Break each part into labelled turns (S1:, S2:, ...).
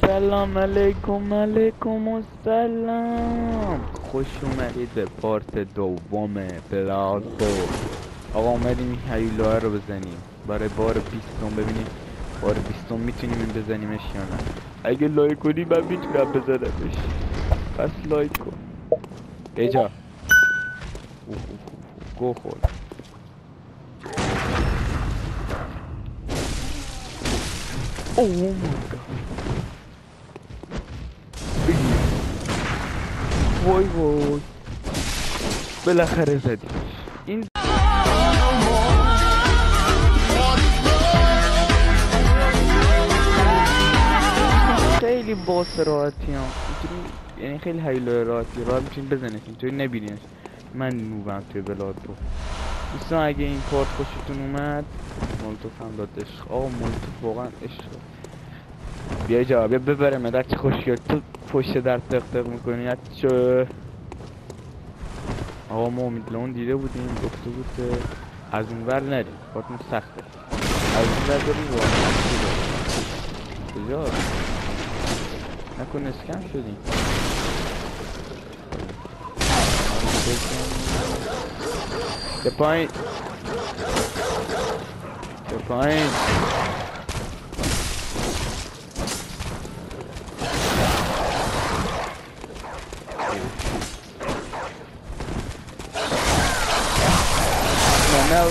S1: سلام علیکم السلام. خوش اومدید به پارت دوم بلادبورن. آقا اومدیم این هیولوها رو بزنیم برای بار 20. ببینیم بار 20 میتونیم این بزنیمش یا نه. اگه لایک کنی من میتونم بزنمش، پس لایک کن. بجا گو خورد. اوه مای گاد، وای وای، بالاخره زدیمش. این خیلی باس راحتی هم یعنی خیلی هیلو راحتی راحت میتونید بزنید، اینطوری نبینید من نوبم توی بلادبورن. دوستان اگه این پارت خوشتون اومد مولتوف هم داد عشق. آقا مولتوف واقعا عشق. بیا جا بیا ببره مدر چه خوشگل تو پشت در تق میکنی چه. آقا ما امیدلون دیده بودیم گفته بود که از اون ور نریم، پارتون سخته، از اون ور بریم واقعا کجا نکن اسکم شدیم. به پایین به پایین.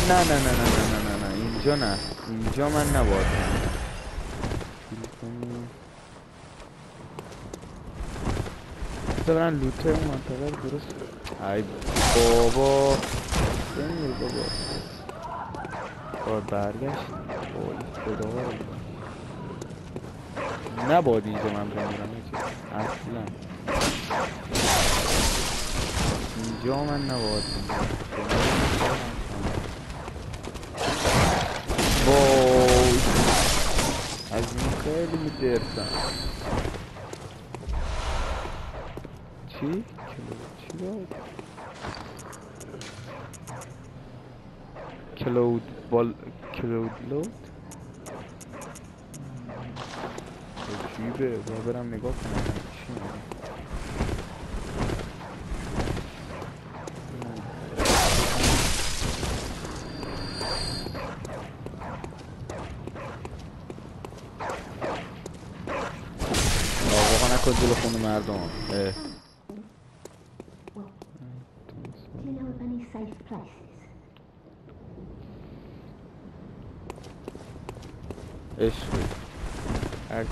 S1: نه اینجا نه، اینجا من نباید برن لوته اون منطقه رو درست. ای بابا بمیر بابا باید برگشت. وای خدا نباید اینجا من بمیرم اصلا. اینجا من نباید وای از این خیلی میترسم. چی؟ چی باید؟ کلود لود؟ عجیبه باید برم نگاه کنم چی میگه. واقعا نکن جلو خون مردم. عشق هرچی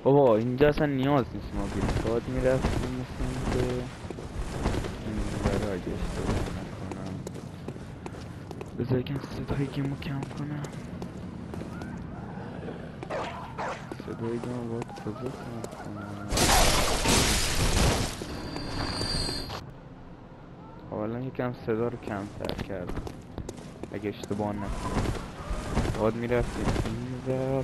S1: بابا اینجا اصلا نیاز نیست ما بریم، باید میرفتیم مثل که این برای اگه اشتباه نکنم. بذار یکم صدای گیمو کم کنم، صدای گیمو باید کجا کم کنم. حالا یکم صدا رو کمتر کردم اگه اشتباه نکنم. باید میرفتیم این ور،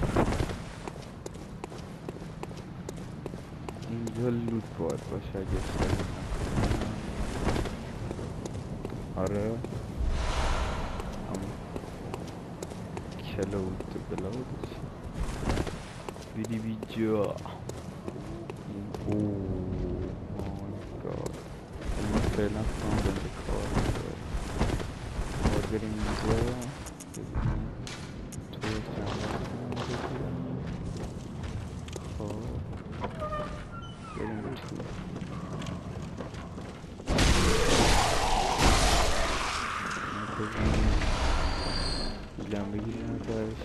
S1: اینجا لوت باید باشه اگه اشتباه نکنم. آره کلود بلاد بیدی بی جا. اوه مای گاد این فعلا فاندن کار باید بریم اینجا توی کمرون بگیریم. خب بریم تو بیلم بگیریم ازش.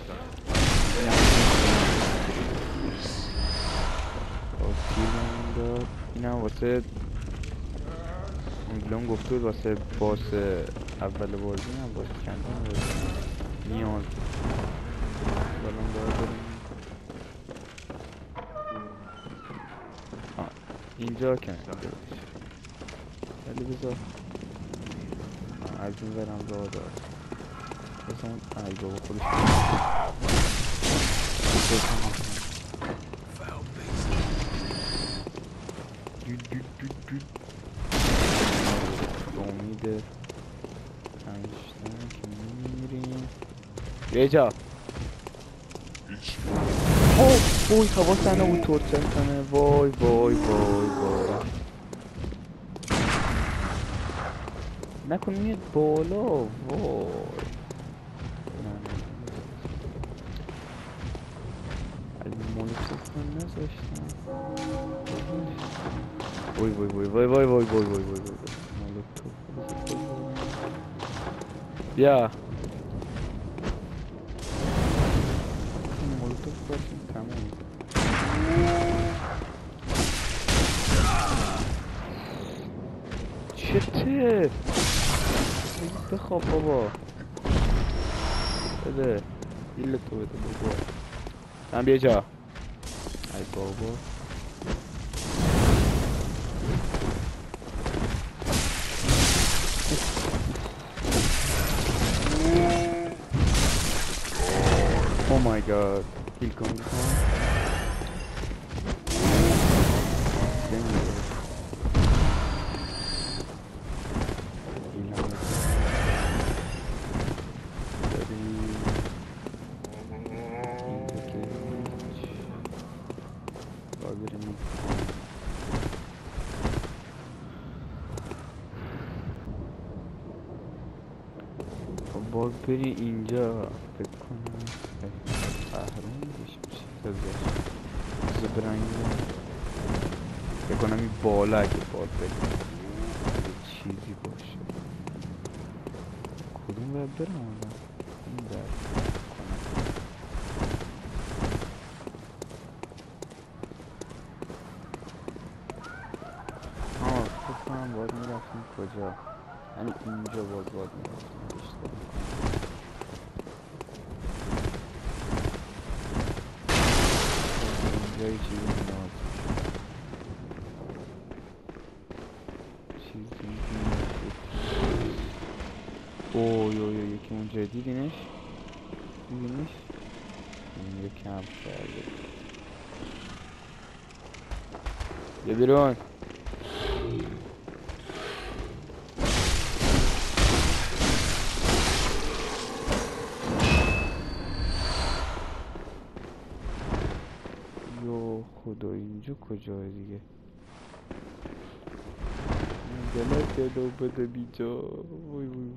S1: اینم واسه میلون گفته بود واسه باس اول بازی هم باشه کندن بازی نیاز بلان باید بریم. اینجا کنه اینجا باشه ولی بذار از این برم راه دار بذار ای بابا خودش امید پنجتن که میمیریم. یه جا اوه وای حواسم نبود تورچ کنه. وای وای وای وای نکن میاد بالا. وای از مولوتوف من نذاشتم. وای وای وای وای وای وای وای وای وای مولوتوف بیا مولوتوف باشیم تمام. چته بخواب بابا. بده ایل تو بده بابا. من بیا جا. ای بابا او مای گاد کیل کن باز بری اینجا فکر کنم قهرمان بشه زبرنگی فکر کنم این بالا اگه باز بری چیزی باشه. کدوم باید برم آدم این در فکر کنم باید میرفتیم کجا. یعنی اینجا باید میرفتیم جایی چیزی نیاز چیزی اوه یو یکی اونجا دیدینش؟ این یه کمپ کرده. یه بیرون خدا اینجا کجای دیگه گلت دلو بده بیجا. وای وای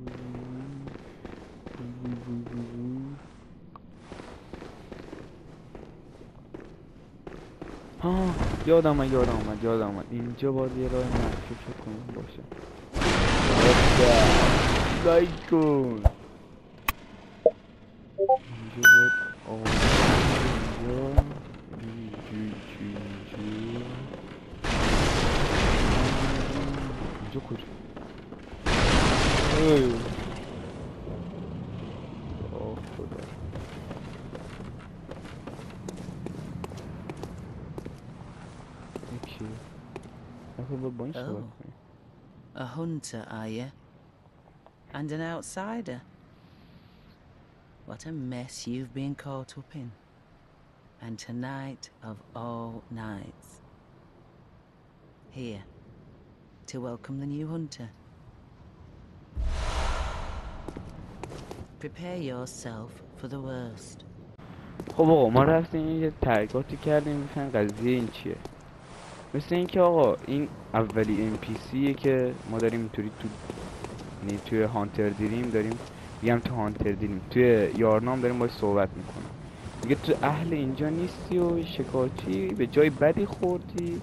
S1: ها یادم اومد اینجا باید یه راه مخفیف کنیم باشه. لایک کن اینجا باید اینجا کجا خدا یکی با این صحبت کنیم.
S2: A hunter, are you? And an outsider? What a mess you've been caught up in. And tonight of all nights. Here, to welcome the new hunter. Prepare yourself for the worst.
S1: خب آقا ما رفتیم یه تحقیقاتی کردیم بفهمیم قضیه این چیه. مثل اینکه آقا این اولی NPCیه که ما داریم اینطوری توی هانتر دیریم داریم میگم تو هانتر دیریم توی یارنام داریم باید صحبت میکنم. میگه تو اهل اینجا نیستی و شکاچی به جای بدی خوردی.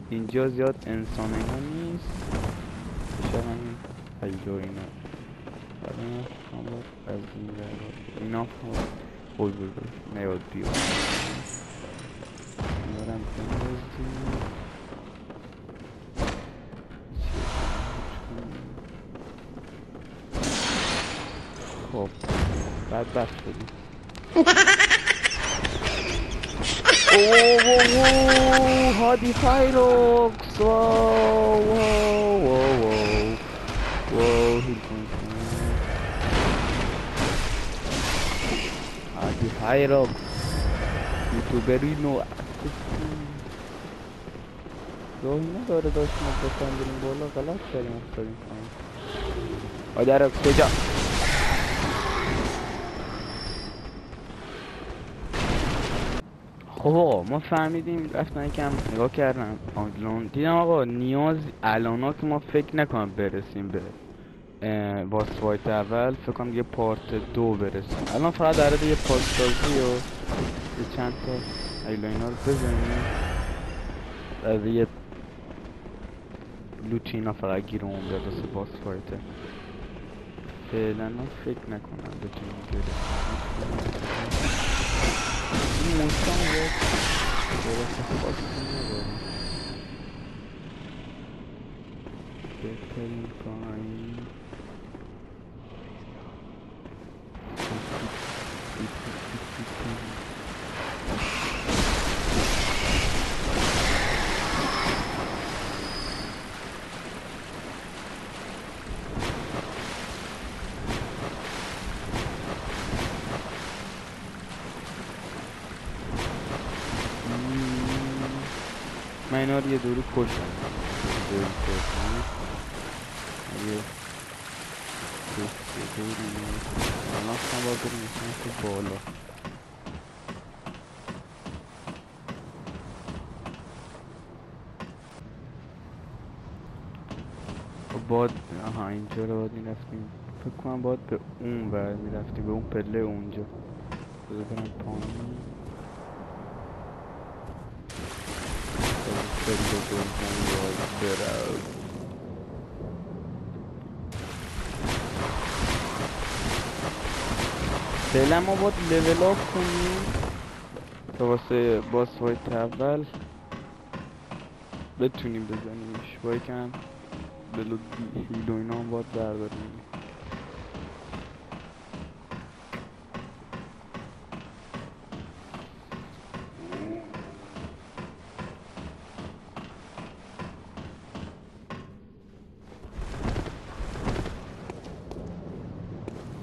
S1: اینجا زیاد انسان اینا نیست. شاید همین حجا اینا از اینا بول نیاد بیاد دارم بندازیم. خب بدبخت شدیم. اوه هادی فایروکس واو هادی فایروکس یوتیوبری نو راهی نداره داشت ما بکنیم بالا غلط کردیم افتادیم پایین. هادی کجا خب آقا ما فهمیدیم، رفتن یکم نگاه کردم آنگلون، دیدم آقا نیاز الانا که ما فکر نکنم برسیم به باس فایت اول، فکر کنم یه پارت 2 برسیم. الان فقط در یه پاسسازی و یه چند تا اینا رو بزنیم، در یه لوتینا فقط گیرمون بیاد واسه باس فایت. فعلا فکر نکنم بتونیم برسیم. این موشان باید درست خاصی نداریم. بپریم پایین. من اینا رو یه دوری کشتم. الان هم باید بریم تو بالا. باید آها اینجا رو باید میرفتیم، فکر کنم باید به اون ور میرفتیم، به اون پله اونجا. بذار برم پایین. پله دوم باید برم. فعلا ما باید لیول اپ کنیم تا واسه باس فایت اول بتونیم بزنیمش. با یکم بلو هیل و اینا هم باید برداریم.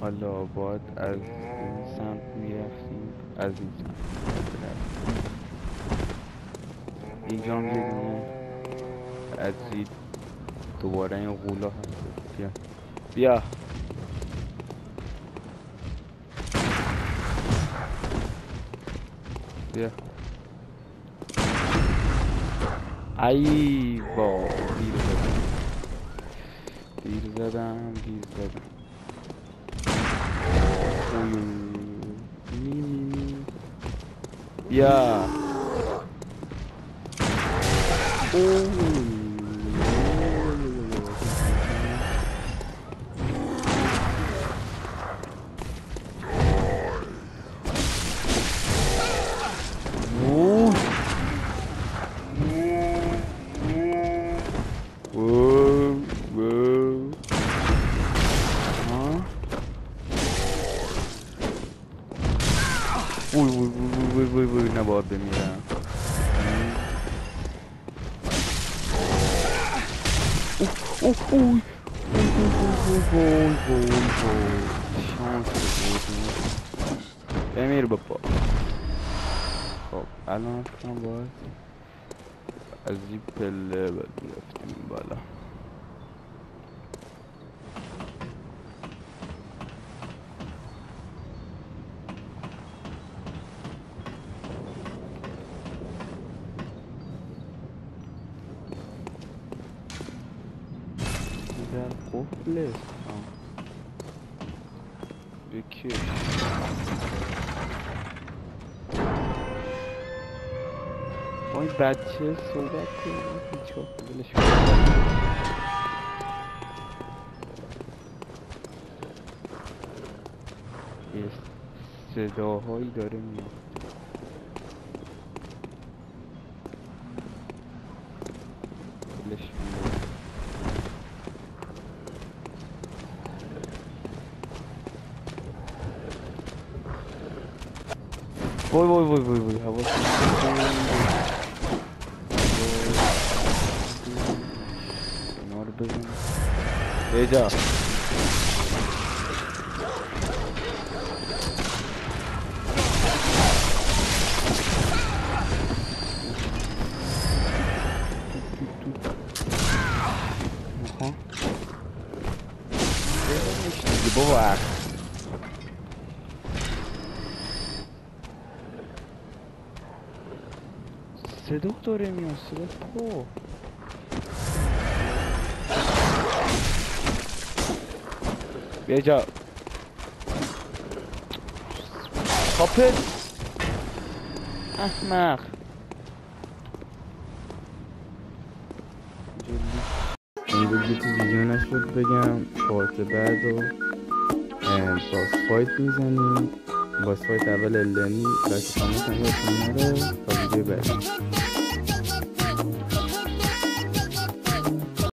S1: حالا باید از این سمت میرفتیم، از این سمت میرفتیم. اینجا هم یه دونه از این دوباره این غولا هست. بیا بیا بیا. ای با دیر زدم دیر زدم دیر زدم. بیا وای نباید بمیرم. شانس بود. بمیر بابا. خب الان فکرم باید از این پله برفتیم بالا. در قفل یکی با این بچه صحبت کنیم هیچ وقت بلش یه صداهایی داره میاد. بلش میاد. وای حواس اینا رو بزن بجا. بابا صدا داره میاد صدا تو بیا جا کاپل احمق امروز یه چیز دیگه نشد بگم پارت بعد و باس فایت میزنیم باس فایت اول الانی لایک کامنت هم یادتون نره تا ویدیو بعد